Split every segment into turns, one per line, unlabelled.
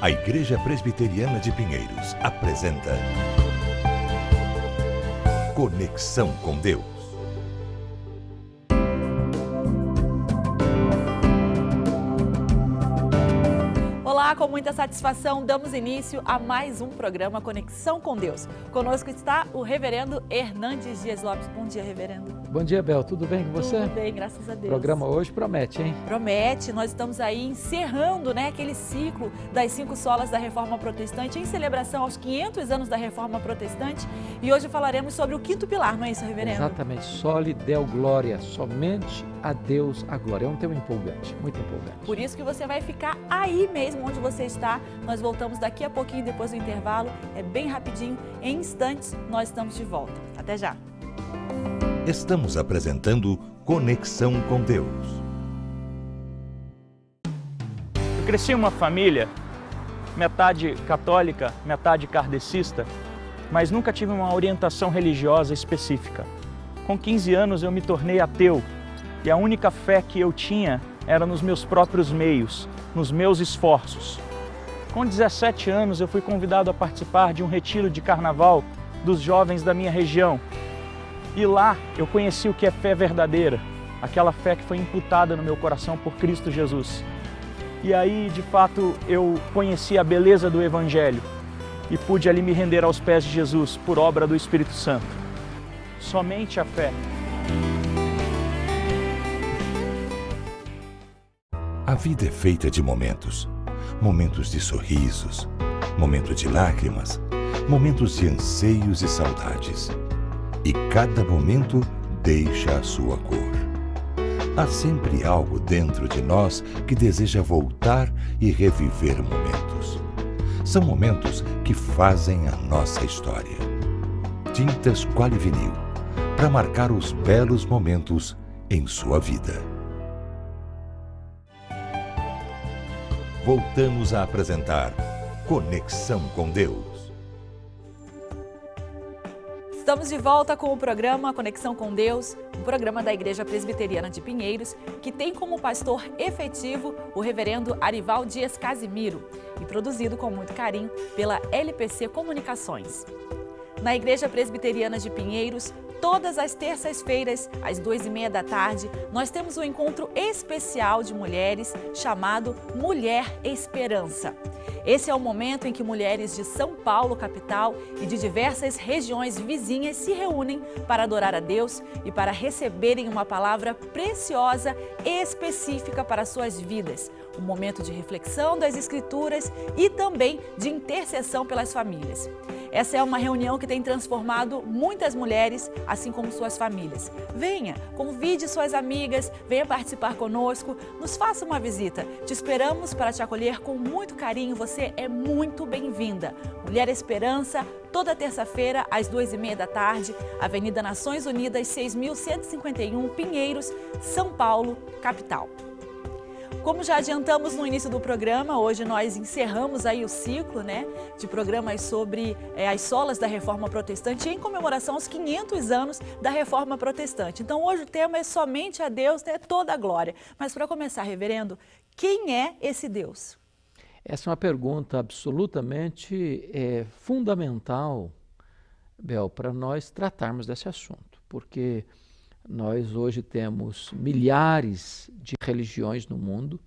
A Igreja Presbiteriana de Pinheiros apresenta Conexão com Deus.
Olá, com muita satisfação, damos início a mais um programa Conexão com Deus. Conosco está o reverendo Hernandes Dias Lopes. Bom dia, reverendo.
Bom dia, Bel. Tudo bem com você?
Tudo bem, graças a Deus.
O programa hoje promete, hein?
Promete. Nós estamos aí encerrando, aquele ciclo das 5 solas da Reforma Protestante em celebração aos 500 anos da Reforma Protestante. E hoje falaremos sobre o 5º pilar, não é isso, reverendo?
Exatamente. Soli Deo Glória. Somente a Deus a glória. É um tema empolgante, muito empolgante.
Por isso que você vai ficar aí mesmo onde você está. Nós voltamos daqui a pouquinho, depois do intervalo. É bem rapidinho, em instantes nós estamos de volta. Até já.
Estamos apresentando Conexão com Deus.
Eu cresci em uma família, metade católica, metade kardecista, mas nunca tive uma orientação religiosa específica. Com 15 anos eu me tornei ateu e a única fé que eu tinha era nos meus próprios meios, nos meus esforços. Com 17 anos eu fui convidado a participar de um retiro de carnaval dos jovens da minha região. E lá eu conheci o que é fé verdadeira, aquela fé que foi imputada no meu coração por Cristo Jesus. E aí, de fato, eu conheci a beleza do Evangelho e pude ali me render aos pés de Jesus por obra do Espírito Santo. Somente a fé.
A vida é feita de momentos. Momentos de sorrisos, momentos de lágrimas, momentos de anseios e saudades. E cada momento deixa a sua cor. Há sempre algo dentro de nós que deseja voltar e reviver momentos. São momentos que fazem a nossa história. Tintas Quali Vinil, para marcar os belos momentos em sua vida. Voltamos a apresentar Conexão com Deus.
Estamos de volta com o programa Conexão com Deus, um programa da Igreja Presbiteriana de Pinheiros, que tem como pastor efetivo o reverendo Arival Dias Casimiro e produzido com muito carinho pela LPC Comunicações. Na Igreja Presbiteriana de Pinheiros, todas as terças-feiras, às 2h30 da tarde, nós temos um encontro especial de mulheres chamado Mulher Esperança. Esse é o momento em que mulheres de São Paulo, capital, e de diversas regiões vizinhas se reúnem para adorar a Deus e para receberem uma palavra preciosa e específica para suas vidas. Um momento de reflexão das Escrituras e também de intercessão pelas famílias. Essa é uma reunião que tem transformado muitas mulheres, assim como suas famílias. Venha, convide suas amigas, venha participar conosco, nos faça uma visita. Te esperamos para te acolher com muito carinho, você é muito bem-vinda. Mulher Esperança, toda terça-feira, às 2h30 da tarde, Avenida Nações Unidas, 6.151, Pinheiros, São Paulo, capital. Como já adiantamos no início do programa, hoje nós encerramos aí o ciclo, de programas sobre as solas da Reforma Protestante em comemoração aos 500 anos da Reforma Protestante. Então hoje o tema é somente a Deus, toda a glória. Mas para começar, reverendo, quem é esse Deus?
Essa é uma pergunta absolutamente fundamental, Bel, para nós tratarmos desse assunto, porque nós hoje temos milhares de religiões no mundo,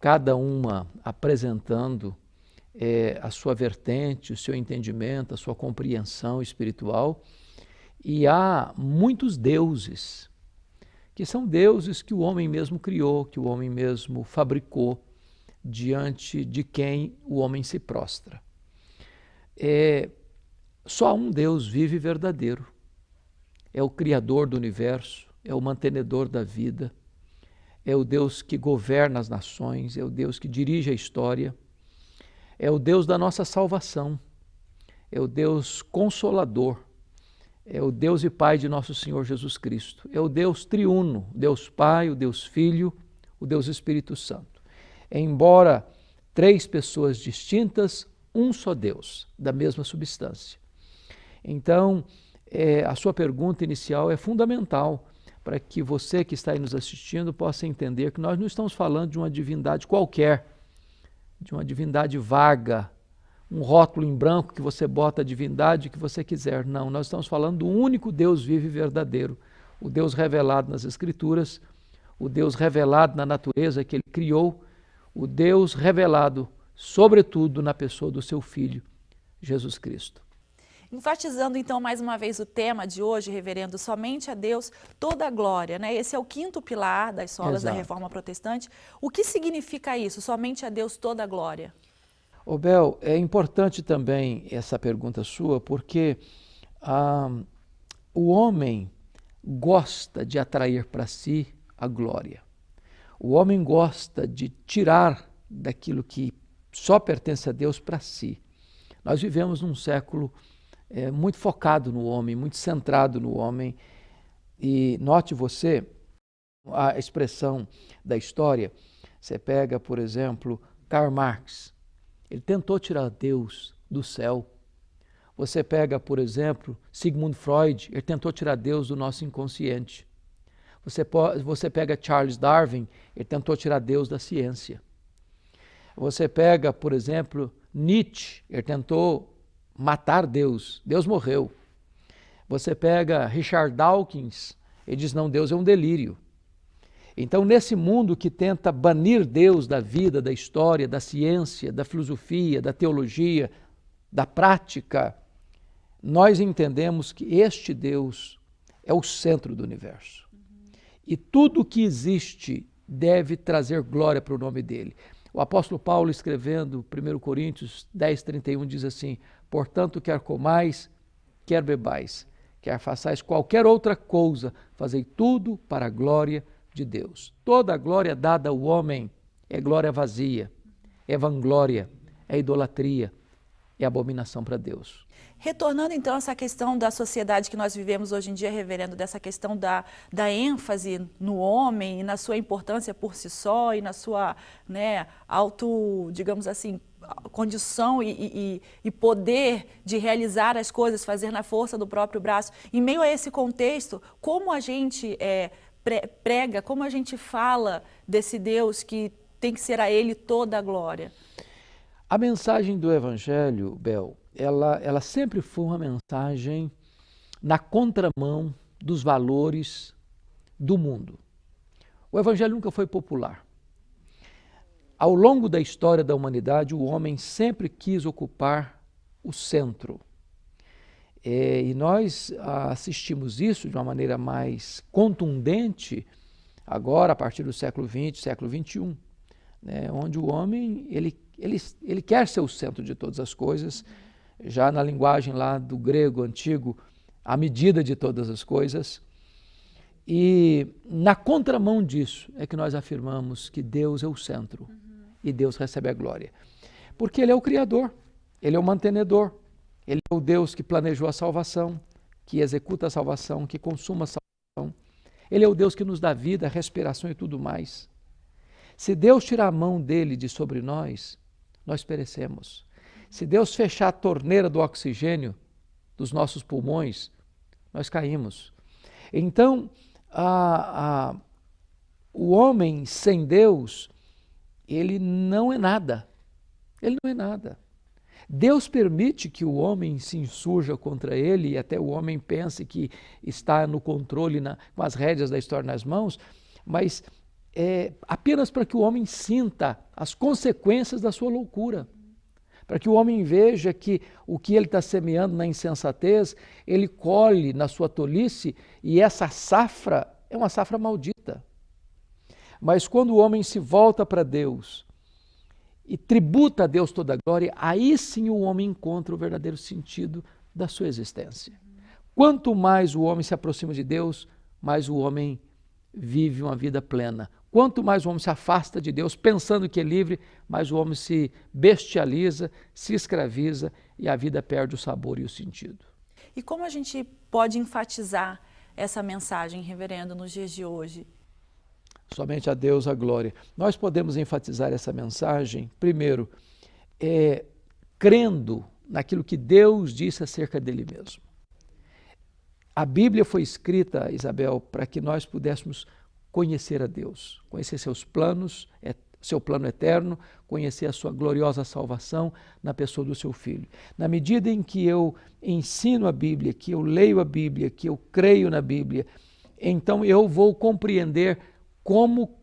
cada uma apresentando a sua vertente, o seu entendimento, a sua compreensão espiritual. E há muitos deuses, que são deuses que o homem mesmo criou, que o homem mesmo fabricou, diante de quem o homem se prostra. Só um Deus vive verdadeiro. É o Criador do universo, é o mantenedor da vida, é o Deus que governa as nações, é o Deus que dirige a história, é o Deus da nossa salvação, é o Deus consolador, é o Deus e Pai de nosso Senhor Jesus Cristo, é o Deus triuno, Deus Pai, o Deus Filho, o Deus Espírito Santo. Embora 3 pessoas distintas, um só Deus, da mesma substância. Então, a sua pergunta inicial é fundamental para que você que está aí nos assistindo possa entender que nós não estamos falando de uma divindade qualquer, de uma divindade vaga, um rótulo em branco que você bota a divindade que você quiser. Não, nós estamos falando do único Deus vivo e verdadeiro, o Deus revelado nas Escrituras, o Deus revelado na natureza que Ele criou, o Deus revelado, sobretudo, na pessoa do seu Filho, Jesus Cristo.
Enfatizando então mais uma vez o tema de hoje, reverendo, somente a Deus toda a glória, né? Esse é o quinto pilar das solas da Reforma Protestante. O que significa isso, somente a Deus toda a glória?
Ô Bel, é importante também essa pergunta sua, porque o homem gosta de atrair para si a glória. O homem gosta de tirar daquilo que só pertence a Deus para si. Nós vivemos num século muito focado no homem, muito centrado no homem. E note você, a expressão da história, você pega, por exemplo, Karl Marx. Ele tentou tirar Deus do céu. Você pega, por exemplo, Sigmund Freud, ele tentou tirar Deus do nosso inconsciente. Você pega Charles Darwin, ele tentou tirar Deus da ciência. Você pega, por exemplo, Nietzsche, ele tentou matar Deus, Deus morreu. Você pega Richard Dawkins, ele diz, não, Deus é um delírio. Então, nesse mundo que tenta banir Deus da vida, da história, da ciência, da filosofia, da teologia, da prática, nós entendemos que este Deus é o centro do universo. E tudo que existe deve trazer glória para o nome dele. O apóstolo Paulo, escrevendo 1 Coríntios 10:31, diz assim, portanto, quer comais, quer bebais, quer façais qualquer outra coisa, fazei tudo para a glória de Deus. Toda a glória dada ao homem é glória vazia, é vanglória, é idolatria, é abominação para Deus.
Retornando então a essa questão da sociedade que nós vivemos hoje em dia, reverendo, dessa questão da ênfase no homem e na sua importância por si só e na sua digamos assim, condição e poder de realizar as coisas, fazer na força do próprio braço. Em meio a esse contexto, como a gente prega, como a gente fala desse Deus que tem que ser a Ele toda a glória?
A mensagem do Evangelho, Bel, ela sempre foi uma mensagem na contramão dos valores do mundo. O Evangelho nunca foi popular. Ao longo da história da humanidade, o homem sempre quis ocupar o centro. E nós assistimos isso de uma maneira mais contundente agora, a partir do século XX, século XXI, onde o homem ele quer ser o centro de todas as coisas, já na linguagem lá do grego antigo, a medida de todas as coisas. E na contramão disso é que nós afirmamos que Deus é o centro e Deus recebe a glória. Porque Ele é o Criador, Ele é o mantenedor, Ele é o Deus que planejou a salvação, que executa a salvação, que consuma a salvação. Ele é o Deus que nos dá vida, respiração e tudo mais. Se Deus tirar a mão dele de sobre nós, nós perecemos. Se Deus fechar a torneira do oxigênio dos nossos pulmões, nós caímos. Então, o homem sem Deus, ele não é nada. Ele não é nada. Deus permite que o homem se insurja contra ele e até o homem pense que está no controle, com as rédeas da história nas mãos, mas apenas para que o homem sinta as consequências da sua loucura. Para que o homem veja que o que ele está semeando na insensatez, ele colhe na sua tolice, e essa safra é uma safra maldita. Mas quando o homem se volta para Deus e tributa a Deus toda a glória, aí sim o homem encontra o verdadeiro sentido da sua existência. Quanto mais o homem se aproxima de Deus, mais o homem vive uma vida plena. Quanto mais o homem se afasta de Deus, pensando que é livre, mais o homem se bestializa, se escraviza e a vida perde o sabor e o sentido.
E como a gente pode enfatizar essa mensagem, reverendo, nos dias de hoje?
Somente a Deus a glória. Nós podemos enfatizar essa mensagem, primeiro, crendo naquilo que Deus disse acerca dele mesmo. A Bíblia foi escrita, Isabel, para que nós pudéssemos conhecer a Deus, conhecer seus planos seu plano eterno, conhecer a sua gloriosa salvação na pessoa do seu Filho. Na medida em que eu ensino a Bíblia, que eu leio a Bíblia, que eu creio na Bíblia, então eu vou compreender como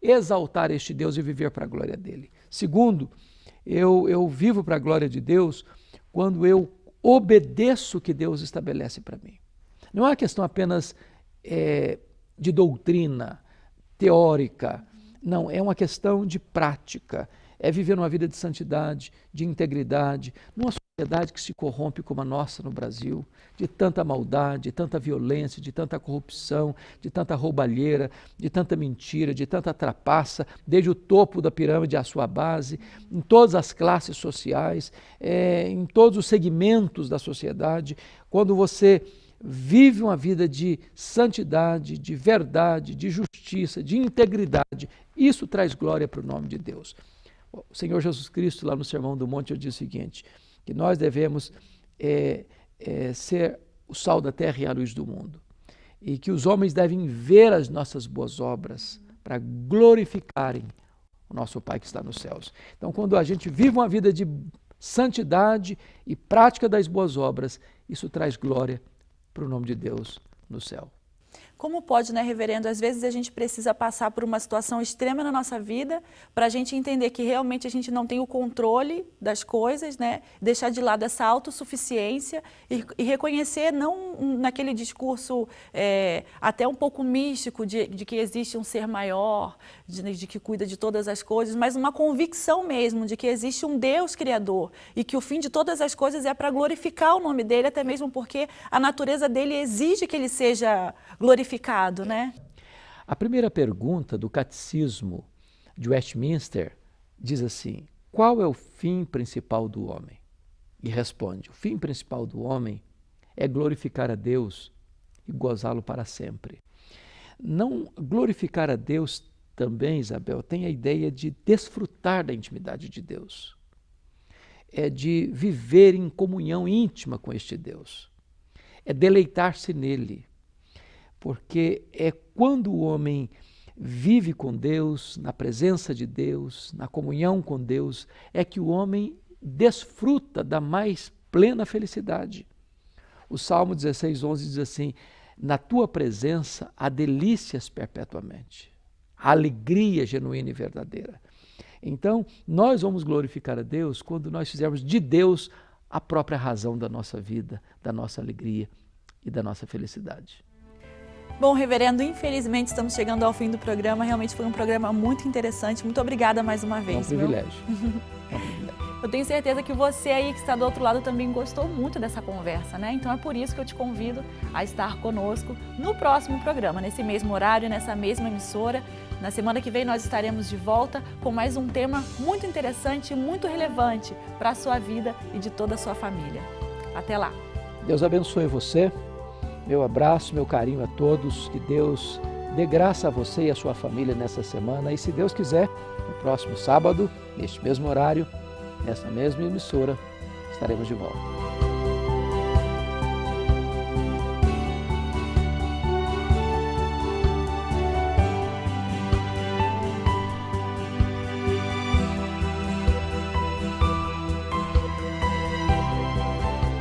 exaltar este Deus e viver para a glória dele. Segundo, eu vivo para a glória de Deus quando eu obedeço o que Deus estabelece para mim. Não é uma questão apenas de doutrina, teórica. Não, é uma questão de prática. É viver uma vida de santidade, de integridade, numa sociedade que se corrompe como a nossa no Brasil, de tanta maldade, de tanta violência, de tanta corrupção, de tanta roubalheira, de tanta mentira, de tanta trapaça, desde o topo da pirâmide à sua base, em todas as classes sociais, em todos os segmentos da sociedade. Quando você vive uma vida de santidade, de verdade, de justiça, de integridade, isso traz glória para o nome de Deus. O Senhor Jesus Cristo, lá no Sermão do Monte, ele diz o seguinte, que nós devemos ser o sal da terra e a luz do mundo, e que os homens devem ver as nossas boas obras para glorificarem o nosso Pai que está nos céus. Então, quando a gente vive uma vida de santidade e prática das boas obras, isso traz glória para o nome de Deus no céu.
Como pode, né, reverendo? Às vezes a gente precisa passar por uma situação extrema na nossa vida para a gente entender que realmente a gente não tem o controle das coisas, né? Deixar de lado essa autossuficiência e reconhecer, não naquele discurso até um pouco místico de que existe um ser maior, de que cuida de todas as coisas, mas uma convicção mesmo de que existe um Deus criador e que o fim de todas as coisas é para glorificar o nome dele, até mesmo porque a natureza dele exige que ele seja glorificado, né?
A primeira pergunta do Catecismo de Westminster diz assim: qual é o fim principal do homem? E responde: o fim principal do homem é glorificar a Deus e gozá-lo para sempre. Não glorificar a Deus também, Isabel, tem a ideia de desfrutar da intimidade de Deus. É de viver em comunhão íntima com este Deus. É deleitar-se nele. Porque é quando o homem vive com Deus, na presença de Deus, na comunhão com Deus, é que o homem desfruta da mais plena felicidade. O Salmo 16:11 diz assim: na tua presença há delícias perpetuamente, há alegria genuína e verdadeira. Então, nós vamos glorificar a Deus quando nós fizermos de Deus a própria razão da nossa vida, da nossa alegria e da nossa felicidade.
Bom, reverendo, infelizmente estamos chegando ao fim do programa. Realmente foi um programa muito interessante. Muito obrigada mais uma vez.
É um privilégio.
Eu tenho certeza que você aí que está do outro lado também gostou muito dessa conversa, né? Então é por isso que eu te convido a estar conosco no próximo programa, nesse mesmo horário, nessa mesma emissora. Na semana que vem nós estaremos de volta com mais um tema muito interessante e muito relevante para a sua vida e de toda a sua família. Até lá.
Deus abençoe você. Meu abraço, meu carinho a todos, que Deus dê graça a você e a sua família nessa semana e, se Deus quiser, no próximo sábado, neste mesmo horário, nessa mesma emissora, estaremos de volta.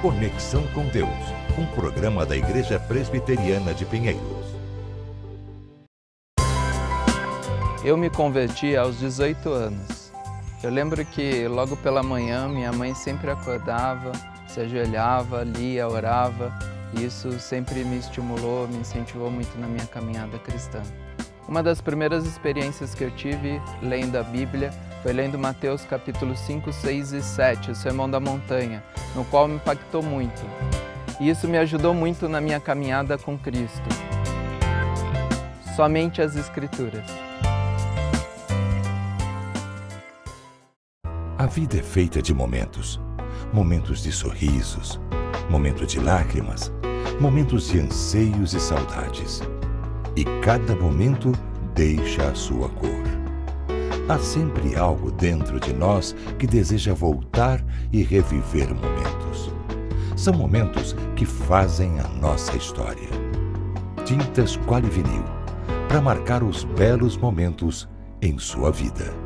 Conexão com Deus, um programa da Igreja Presbiteriana de Pinheiros.
Eu me converti aos 18 anos. Eu lembro que logo pela manhã minha mãe sempre acordava, se ajoelhava, lia, orava. E isso sempre me estimulou, me incentivou muito na minha caminhada cristã. Uma das primeiras experiências que eu tive lendo a Bíblia foi lendo Mateus capítulos 5, 6 e 7, o Sermão da Montanha, no qual me impactou muito. E isso me ajudou muito na minha caminhada com Cristo. Somente as Escrituras.
A vida é feita de momentos. Momentos de sorrisos, momentos de lágrimas, momentos de anseios e saudades. E cada momento deixa a sua cor. Há sempre algo dentro de nós que deseja voltar e reviver momentos. São momentos que fazem a nossa história. Tintas Quali Vinil, para marcar os belos momentos em sua vida.